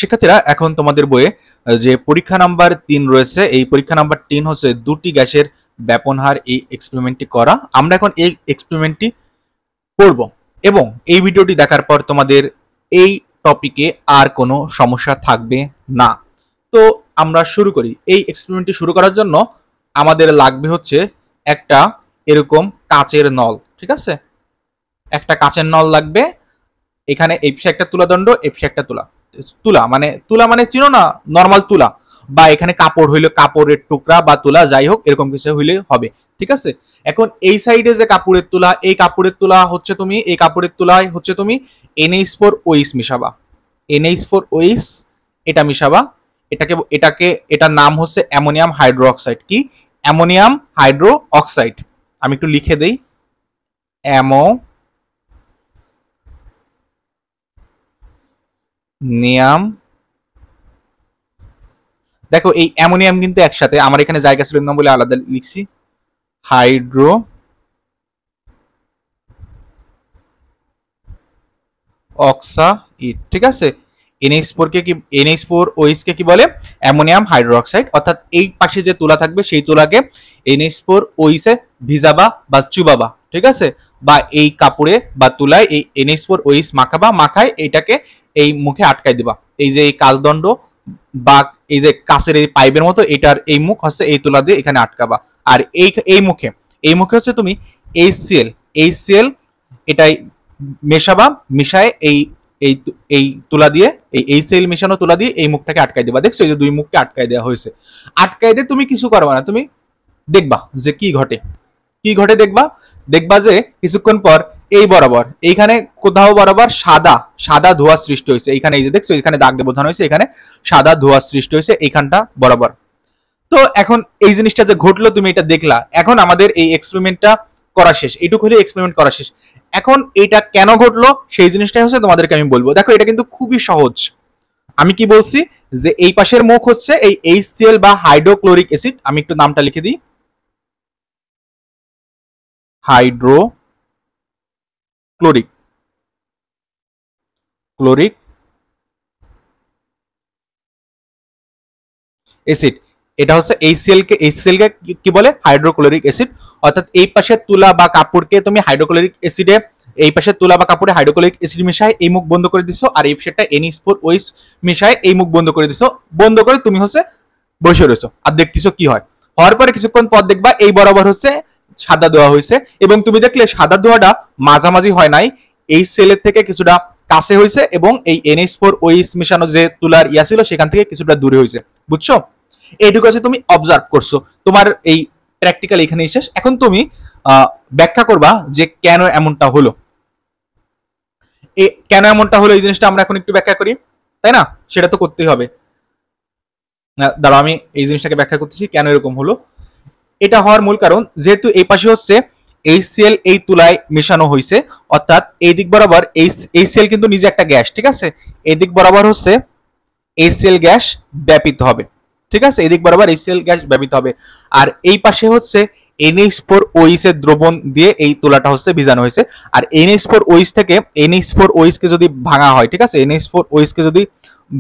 শিক্ষার্থীরা এখন তোমাদের বইয়ে যে পরীক্ষা নাম্বার 3 রয়েছে, এই পরীক্ষা নাম্বার 3 হচ্ছে দুটি গ্যাসের ব্যাপন হার, এই এক্সপেরিমেন্টটি করা। আমরা এখন এই এক্সপেরিমেন্টটি করব এবং এই ভিডিওটি দেখার পর তোমাদের এই টপিকে আর কোনো সমস্যা থাকবে না। তো আমরা শুরু করি। এই এক্সপেরিমেন্টটি শুরু করার জন্য আমাদের লাগবে হচ্ছে একটা এরকম কাচের নল, ঠিক আছে? একটা কাচের নল লাগবে। এখানে এই পাশে একটা তুলাদণ্ড, এই পাশে একটা তুলা মানে চিনো না, নরমাল তুলা, বা এখানে কাপড় হইলে কাপড়ের টুকরা বা তুলা, যাই হোক এরকম কিছু হইলে হবে, ঠিক আছে? এখন এই সাইডে যে কাপড়ের তুলা, এই কাপড়ের তুলা হচ্ছে তুমি, এই কাপড়ের তুলায় হচ্ছে তুমি NH4OH মিশাবা। NH4OH এটা মিশাবা। এটার নাম হচ্ছে অ্যামোনিয়াম হাইড্রো অক্সাইড। কি? Ammonium hydro oxide. আমি একটু লিখে দেই, অ্যামোনিয়াম। দেখো এই অ্যামোনিয়াম কিন্তু একসাথে, আমার এখানে জায়গা ছিল না বলে আলাদা লিখছি, হাইড্রো অক্সাইড, ঠিক আছে? NH4OH কে কি বলে? Ammonium hydroxide. অর্থাৎ এই পাশে যে তুলা থাকবে সেই তুলাকে NH4OH এ ভিজাবা বা চুবাবা, ঠিক আছে? বা এই কাপড়ে বা তুলায় এই NH4OH মাখাবা, মাখায় এইটাকে এই মুখে আটকাই দিবা। এই যে এই কাচদণ্ড বা এই যে কাচের এই পাইপের মতো, এটার এই মুখ হচ্ছে এই তুলা দিয়ে এখানে আটকাবা। আর এই মুখে হচ্ছে তুমি HCl এটাই মেশাবা, মিশায় এই এই এই তুলা দিয়ে, এই HCl মেশানো তুলা দিয়ে এই মুখটাকে আটকাই দিবা। দেখছো এই যে দুই মুখকে আটকাই দেওয়া হয়েছে। আটকাই দিয়ে তুমি কিছু করবা না, তুমি দেখবা যে কি ঘটে দেখবা যে কিছুক্ষণ পর এই বরাবর, এইখানে কোথাও বরাবর সাদা ধোঁয়া সৃষ্টি হয়েছে। এইখানে এই যে দেখছো, এখানে দাগ দিয়ে বোঝানো হয়েছে, এখানে সাদা ধোঁয়া সৃষ্টি হয়েছে এইখানটা বরাবর। তো এখন এই জিনিসটা যে ঘটলো তুমি এটা দেখলা। এখন আমাদের এই এক্সপেরিমেন্টটা করা শেষ, এইটুকু হলে এক্সপেরিমেন্ট করা শেষ। এখন এটা কেন ঘটলো সেই জিনিসটাই হচ্ছে তোমাদেরকে আমি বলবো। দেখো এটা কিন্তু খুবই সহজ। আমি কি বলছি যে এই পাশের মুখ হচ্ছে এই HCl বা হাইড্রোক্লোরিক অ্যাসিড। আমি একটু নামটা লিখে দিই, হাইড্রোক্লোরিক অ্যাসিড। এটা হচ্ছে HCl কে কি বলে? Hydrochloric acid. অর্থাৎ এই পাশের তুলা বা কাপড়কে তুমি হাইড্রোক্লোরিক অ্যাসিডে, এই পাশের তুলা বা কাপড়ে হাইড্রোক্লোরিক অ্যাসিড মিশায় এই মুখ বন্ধ করে দিছো, আর এই পাশেরটা NH4OH মিশায় এই মুখ বন্ধ করে দিছো। বন্ধ করে তুমি হচ্ছে বসে রয়েছো আর দেখতেছো কি হয়। হওয়ার পরে কিছুক্ষণ পর দেখবা এই বরাবর হচ্ছে সাদা ধোয়া হয়েছে, এবং তুমি দেখলে সাদা ধোয়াটা মাঝামাঝি হয় নাই, এই সেলের থেকে কিছুটা কাছে হয়েছে, এবং এই NH4OH মিশানো যে তুলার ইয়া ছিল সেখান থেকে কিছুটা দূরে হয়েছে। বুঝছো? এইটুকু আছে তুমি অবজার্ভ করছো। তোমার এই প্র্যাকটিক্যাল এখানেই শেষ। এখন তুমি ব্যাখ্যা করবা যে কেন এমনটা হলো। কেন এমনটা হলো এই জিনিসটা আমরা এখন একটু ব্যাখ্যা করি, তাই না? সেটা তো করতেই হবে। দাঁড়াও আমি এই জিনিসটাকে ব্যাখ্যা করতেছি কেন এরকম হলো। এটা হওয়ার মূল কারণ, যেহেতু এই পাশে হচ্ছে HCl এই তুলায় মেশানো হয়েছে, অর্থাৎ এই দিক বরাবর HCl কিন্তু নিজে একটা গ্যাস, ঠিক আছে? এই দিক বরাবর হচ্ছে HCl গ্যাস ব্যাপিত হবে, ঠিক আছে? এদিক বরাবর HCl গ্যাস ব্যাপিত হবে। আর এই পাশে হচ্ছে NH4OH এর দ্রবণ দিয়ে এই তুলাটা হচ্ছে ভিজানো হয়েছে। আর NH4OH থেকে NH4OH কে যদি ভাঙা হয়, ঠিক আছে? NH4OH কে যদি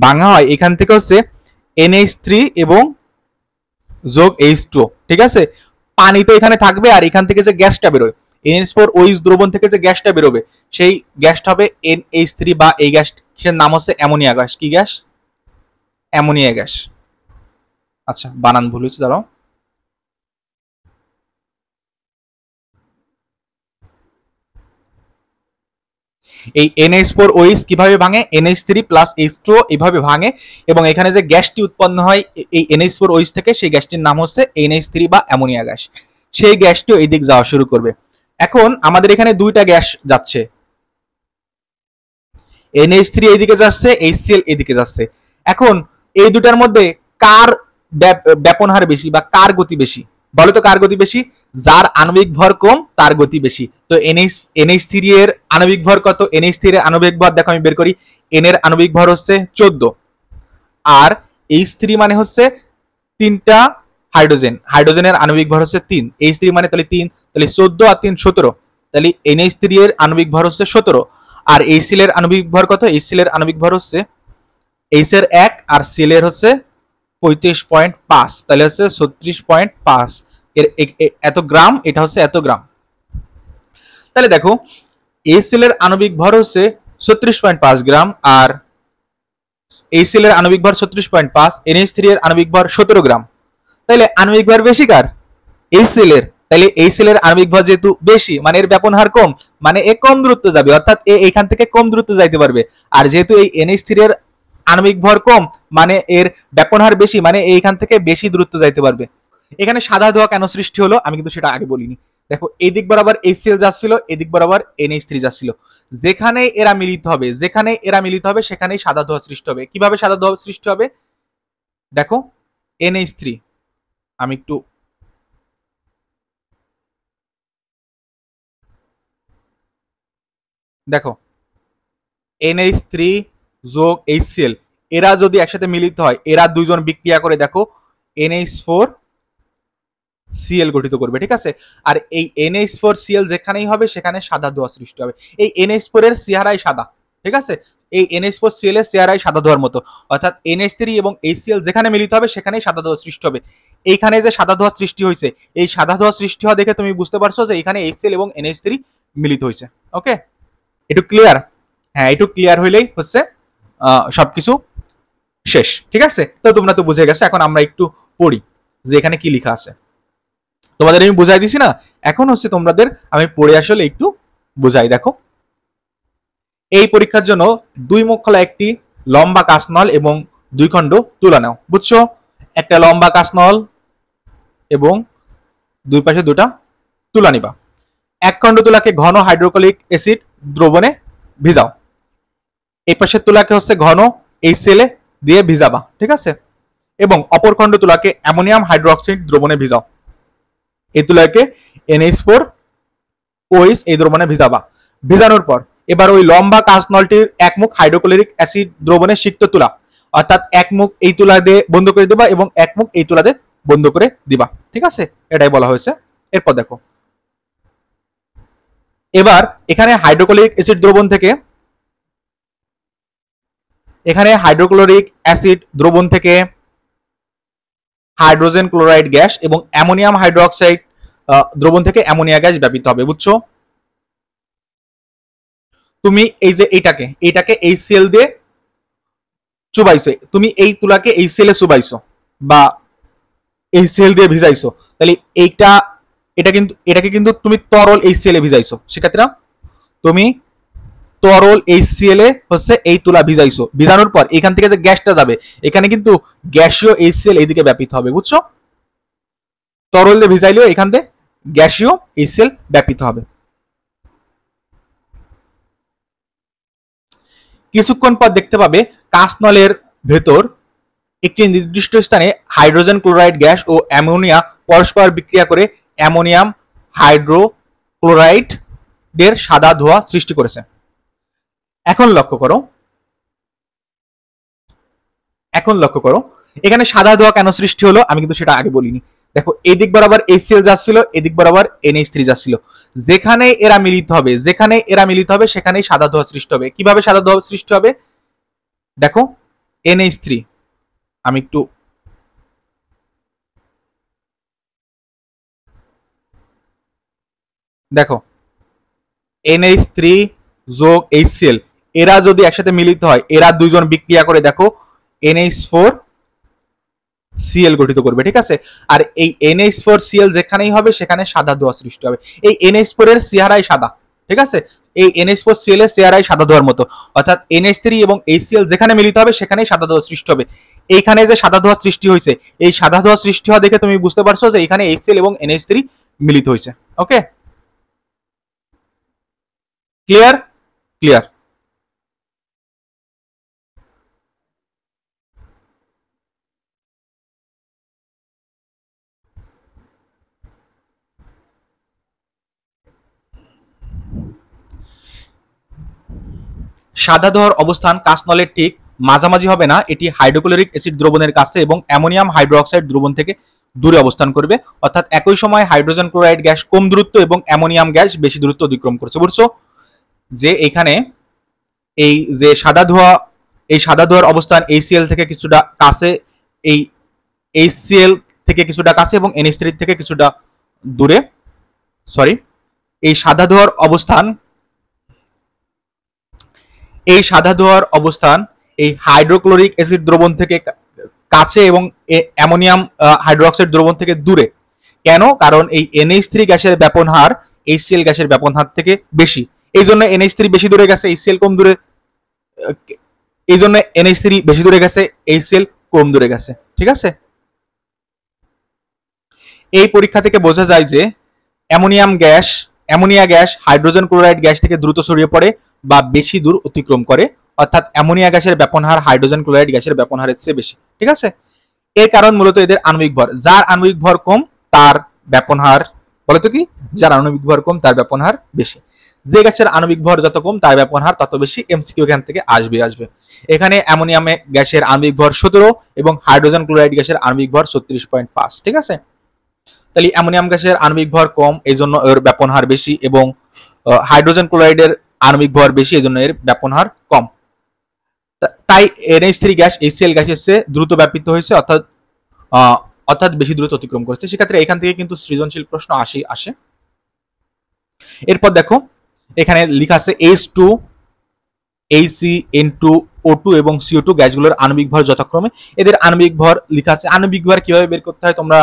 ভাঙা হয়, এখান থেকে হচ্ছে NH3 এবং যোগ H2, ঠিক আছে? পানি তো এখানে থাকবে, আর এখান থেকে যে গ্যাসটা বেরোয় NH4OH দ্রবণ থেকে যে গ্যাসটা বেরোবে সেই গ্যাসটা হবে NH3, বা এই গ্যাসের নাম হচ্ছে অ্যামোনিয়া গ্যাস। কি গ্যাস? Ammonia gas. আচ্ছা বানান ভুল হয়েছে, দাঁড়াও। এই NH4OH কিভাবে ভাঙে? NH3 প্লাস H2O এইভাবে ভাঙে, এবং এখানে যে গ্যাসটি উৎপন্ন হয় এই NH4OH থেকে, সেই গ্যাসটির নাম হচ্ছে NH3 বা অ্যামোনিয়া গ্যাস। সেই গ্যাসটিও এই দিক যাওয়া শুরু করবে। এখন আমাদের এখানে দুইটা গ্যাস যাচ্ছে, NH3 এইদিকে যাচ্ছে, HCl এইদিকে যাচ্ছে। এখন এই দুটার মধ্যে কার ব্যাপন হার বেশি বা কার গতি বেশি? বলো তো কার গতি বেশি? যার আণবিক ভর কম তার গতি বেশি। তো NH3 এর আণবিক ভর কত? NH3 এর আণবিক ভর দেখো আমি বের করি। N এর আণবিক ভর হচ্ছে 14, আর H3 মানে হচ্ছে তিনটা হাইড্রোজেনের আণবিক ভর হচ্ছে 3। H3 মানে তাহলে 3, তাহলে 14 আর 3 17, তাহলে NH3 এর আণবিক ভর হচ্ছে 17। আর HCl এর আণবিক ভর কত? HCl এর আণবিক ভর হচ্ছে এইচ এর 1 আর সিএল এর হচ্ছে 35.5, তাহলে হচ্ছে 36.5 এর এত গ্রাম, এটা হচ্ছে এত গ্রাম। তাহলে দেখো এইচসিএল এর আণবিক ভর হচ্ছে 36.5 গ্রাম, আর এইচসিএল এর আণবিক ভর 36.5, NH3 এর আণবিক ভর 17 গ্রাম। তাহলে আণবিক ভর বেশি কার? এইচসিএল এর। তাহলে এইচসিএল এর আণবিক ভর যেহেতু বেশি, মানে এর ব্যাপন হার কম, মানে এ কম দূরত্ব যাবে, অর্থাৎ এখান থেকে কম দূরত্ব যাইতে পারবে। আর যেহেতু এই NH3 এর আণবিক ভর কম, মানে এর ব্যাপন হার বেশি, মানে এইখান থেকে বেশি দূরত্ব যাইতে পারবে। এখানে সাদা ধোঁয়া কেন সৃষ্টি হলো আমি কিন্তু সেটা আগে বলিনি। দেখো এই দিক বরাবর HCl যাচ্ছিল, এদিক বরাবর NH3 যাচ্ছিল। যেখানে এরা মিলিত হবে সেখানেই সাদা ধোঁয়া সৃষ্টি হবে। কিভাবে সাদা ধোঁয়া সৃষ্টি হবে? দেখো NH3, আমি একটু দেখো NH3 যোগ HCl এরা যদি একসাথে মিলিত হয়, এরা দুইজন বিক্রিয়া করে দেখো NH4Cl গঠিত করবে, ঠিক আছে। আর এই NH4Cl যেখানেই হবে সেখানে সাদা ধোঁয়া সৃষ্টি হবে। এই NH4 এর চেহারাই সাদা, ঠিক আছে। এই NH4Cl এর চেহারাই সাদা ধোঁয়ার মতো, অর্থাৎ NH3 এবং HCl যেখানে মিলিত হবে সেখানেই সাদা ধোঁয়া সৃষ্টি হবে। এইখানে যে সাদা ধোঁয়া সৃষ্টি হয়েছে, এই সাদা ধোঁয়া সৃষ্টি হওয়া দেখে তুমি বুঝতে পারছো যে এখানে HCl এবং NH3 মিলিত হয়েছে। ওকে, একটু ক্লিয়ার? হ্যাঁ, একটু ক্লিয়ার হইলেই হচ্ছে সবকিছু শেষ, ঠিক আছে। তো তোমরা তো বুঝে গেছো। এখন আমরা একটু পড়ি যে এখানে কি লেখা আছে। তোমাদের আমি বুঝাই দিছি না, এখন হচ্ছে তোমাদের আমি পড়ে আসলে একটু বুঝাই। দেখো এই পরীক্ষার জন্য 2 মুখ খোলা একটি লম্বা কাঁচনল এবং 2 খণ্ড তুলা নাও, বুঝছো? একটা লম্বা কাঁচনল এবং দুই পাশে দুটা তুলা নিবা। 1 খণ্ড তুলাকে ঘন হাইড্রোক্লোরিক অ্যাসিড দ্রবণে ভিজাও। এই পাশের তুলাকে হচ্ছে ঘন HCl দিয়ে ভিজাবা, ঠিক আছে। এবং অপর খণ্ড তুলাকে অ্যামোনিয়াম হাইড্রোক্সাইড দ্রবণে ভিজাও। এই তুলাকে NH4OH এই দ্রবণে ভিজাবা। ভিজানোর পর এবার ওই লম্বা কাঁচনলটির এক মুখ হাইড্রোক্লোরিক অ্যাসিড দ্রবণে সিক্ত তুলা, অর্থাৎ এক মুখ এই তুলা দিয়ে বন্ধ করে দিবা এবং এক মুখ এই তুলা দিয়ে বন্ধ করে দিবা, ঠিক আছে। এটাই বলা হয়েছে। এরপর দেখো এবার এখানে হাইড্রোক্লোরিক অ্যাসিড দ্রবণ থেকে হাইড্রোজেন ক্লোরাইড গ্যাস এবং অ্যামোনিয়াম হাইড্রোক্সাইড দ্রবণ থেকে অ্যামোনিয়া গ্যাস ব্যাপিত হবে, বুঝছো? তুমি এই যে এইটাকে HCl দিয়ে চুবাইছো, তুমি এই তুলাকে HCl এ চুবাইছো বা HCl দিয়ে ভিজাইছো, তাহলে এটাকে কিন্তু তুমি তরল HCl এ ভিজাইছো। সেক্ষেত্রে তুমি তরল HCl এ হচ্ছে এই তুলা ভিজাইছো। ভিজানোর পর এখান থেকে যে গ্যাসটা যাবে, এখানে কিন্তু গ্যাসীয় HCl এইদিকে ব্যাপিত হবে, বুঝছো? তরল দিয়ে ভিজাইলেও এখান থেকে গ্যাসীয় HCl ব্যাপিত হবে। কিছুক্ষণ পর দেখতে পাবে কাঁচনলের ভেতর একটি নির্দিষ্ট স্থানে হাইড্রোজেন ক্লোরাইড গ্যাস ও অ্যামোনিয়া পরস্পর বিক্রিয়া করে অ্যামোনিয়াম হাইড্রোক্লোরাইডের সাদা ধোঁয়া সৃষ্টি করেছে। এখন লক্ষ্য করো এখানে সাদা ধোঁয়া কেন সৃষ্টি হলো আমি কিন্তু সেটা আগে বলিনি। দেখো এদিক বরাবর HCl যাচ্ছিল, এদিক বরাবর NH3 যাচ্ছিল। যেখানে এরা মিলিত হবে সেখানেই সাদা ধোঁয়া সৃষ্টি হবে। কিভাবে সাদা ধোঁয়া সৃষ্টি হবে? দেখো NH3, আমি একটু দেখো NH3 যোগ HCl এরা যদি একসাথে মিলিত হয়, এরা দুইজন বিক্রিয়া করে দেখো NH4Cl গঠিত করবে, ঠিক আছে। আর এই NH4Cl যেখানেই হবে সেখানে সাদা ধোঁয়া সৃষ্টি হবে। এই NH4 এর চেহারাই সাদা, ঠিক আছে। এই NH4Cl এর চেহারাই সাদা ধোঁয়ার মতো, অর্থাৎ NH3 এবং HCl যেখানে মিলিত হবে সেখানেই সাদা ধোঁয়া সৃষ্টি হবে। এইখানে যে সাদা ধোঁয়া সৃষ্টি হয়েছে, এই সাদা ধোঁয়া সৃষ্টি হওয়া দেখে তুমি বুঝতে পারছো যে এখানে HCl এবং NH3 মিলিত হয়েছে। ওকে, ক্লিয়ার? ক্লিয়ার। সাদা ধোঁয়ার অবস্থান কাঁচনলের ঠিক মাঝামাঝি হবে না, এটি হাইড্রোক্লোরিক অ্যাসিড দ্রবণের কাছে এবং অ্যামোনিয়াম হাইড্রোক্সাইড দ্রবণ থেকে দূরে অবস্থান করবে, অর্থাৎ একই সময় হাইড্রোজেন ক্লোরাইড গ্যাস কম দূরত্ব এবং অ্যামোনিয়াম গ্যাস বেশি দূরত্ব অতিক্রম করছে, বুঝছো? যে এখানে এই যে সাদা ধোঁয়া এই সাদা ধোঁয়ার অবস্থান HCl থেকে কিছুটা কাছে, এই HCl থেকে কিছুটা কাছে এবং NH3 থেকে কিছুটা দূরে। সরি, এই সাদা ধোঁয়ার অবস্থান, এই সাদা ধোঁয়ার অবস্থান এই হাইড্রোক্লোরিক অ্যাসিড দ্রবণ থেকে কাছে এবং অ্যামোনিয়াম হাইড্রোক্সাইড দ্রবণ থেকে দূরে। কেন? কারণ এই NH3 গ্যাসের ব্যাপন হার HCl গ্যাসের ব্যাপন হার থেকে বেশি, এই জন্য NH3 বেশি দূরে গেছে, HCl কম দূরে, এই জন্য NH3 বেশি দূরে গেছে, HCl কম দূরে গেছে। ঠিক আছে, এই পরীক্ষা থেকে বোঝা যায় যে ammonia gas hydrogen chloride gas থেকে দ্রুত ছড়িয়ে পড়ে বা বেশি দূর অতিক্রম করে, অর্থাৎ অ্যামোনিয়া গ্যাসের ব্যাপন হার হাইড্রোজেন ক্লোরাইড গ্যাসের ব্যাপন হারের চেয়ে বেশি। ঠিক আছে, এর কারণ মূলত এদের আণবিক ভর, যার আণবিক ভর কম তার ব্যাপন হার, বলে তো কি, যার আণবিক ভর কম তার ব্যাপন হার বেশি। যে গ্যাসের আণবিক ভর যত কম তার ব্যাপন হার তত বেশি। এমসিকিউ এখান থেকে আসবে। এখানে অ্যামোনিয়াম গ্যাসের আণবিক ভর 17 এবং হাইড্রোজেন ক্লোরাইড গ্যাসের আণবিক ভর 36.5। ঠিক আছে, তাহলে অ্যামোনিয়াম গ্যাসের আণবিক ভর কম, এই জন্য এর ব্যাপন হার বেশি, এবং হাইড্রোজেন ক্লোরাইডের আণবিক ভর বেশি, এই জন্য এর ব্যাপন হার কম। তাই NH3 গ্যাস HCl গ্যাসের চেয়ে দ্রুত ব্যাপিত হয়েছে, অর্থাৎ বেশি দ্রুত অতিক্রম করেছে। সেক্ষেত্রে এখান থেকে কিন্তু সৃজনশীল প্রশ্ন আসে। এরপর দেখো এখানে লেখা আছে H2, HCN2, O2 এবং CO2 গ্যাসগুলোর আণবিক ভর যথাক্রমে, এদের আণবিক ভর লেখা আছে। আণবিক ভর কিভাবে বের করতে হয় তোমরা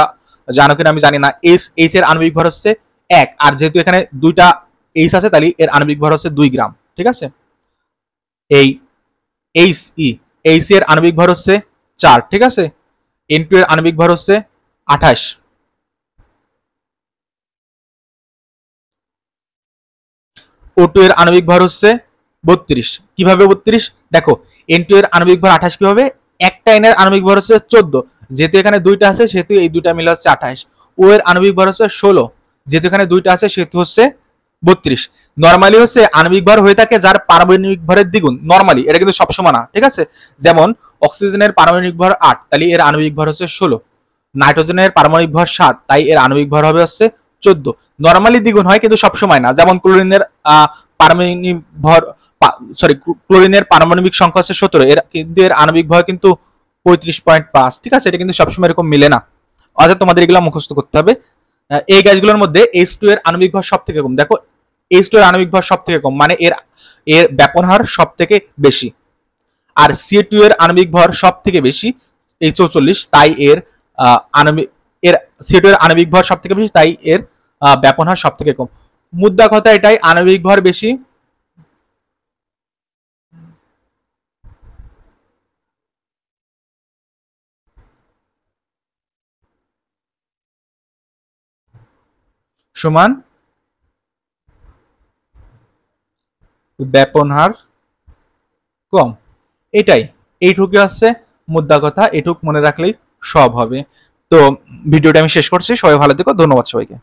জানো কিনা আমি জানি না। H এর আণবিক ভর হচ্ছে 1, আর যেহেতু এখানে দুইটা H আছে তাহলে এর আণবিক ভর হচ্ছে 2 গ্রাম। ঠিক আছে, এই H এর আণবিক ভর হচ্ছে 4। ঠিক আছে, N2 এর আণবিক ভর হচ্ছে 28, O2 এর আণবিক ভর হচ্ছে 32। কিভাবে 32? দেখো N2 এর আণবিক ভর 28 কিভাবে, একটা N এর আণবিক ভর হচ্ছে 14, যেহেতু এখানে দুইটা আছে সেহেতু এই দুইটা মিলে হচ্ছে 28। O এর আণবিক ভর হচ্ছে 16, যেহেতু এখানে দুইটা আছে সেহেতু হচ্ছে 32। নরমালি হচ্ছে আণবিক ভর হয়ে থাকে যার পারমাণবিক ভরের দ্বিগুণ, নরমালি, এটা কিন্তু সবসময় না। ঠিক আছে, যেমন অক্সিজেনের পারমাণবিক ভর 8, তাহলে এর আণবিক ভর হচ্ছে 16। নাইট্রোজেনের পারমাণবিক ভর 7, তাই এর আণবিক ভর হবে হচ্ছে 14। নরমালি দ্বিগুণ হয় কিন্তু সবসময় না। যেমন ক্লোরিনের পারমাণবিক ভর, ক্লোরিনের পারমাণবিক সংখ্যা হচ্ছে 17, এর কিন্তু এর আণবিক ভর কিন্তু 35.5। ঠিক আছে, এটা কিন্তু সবসময় এরকম মিলে না, অর্থাৎ তোমাদের এগুলো মুখস্থ করতে হবে। এই গ্যাসগুলোর মধ্যে H2 এর আণবিক ভর সব থেকে কম। দেখো H2 এর আণবিক ভর সব থেকে কম, মানে এর ব্যাপন হার সব থেকে বেশি। আর CO2 এর আণবিক ভর সব থেকে বেশি, এই 44, তাই এর CO2 এর আণবিক ভর সব থেকে বেশি, তাই এর ব্যাপন হার সব থেকে কম। মুদ্রা কথা এটাই, আণবিক ভর বেশি সমান ব্যাপন হার কম। এইটুকু আসছে মুদ্রা কথা, এটুক মনে রাখলেই সব হবে। তো ভিডিওটা আমি শেষ করছি, সবাই ভালো থেকো, ধন্যবাদ সবাইকে।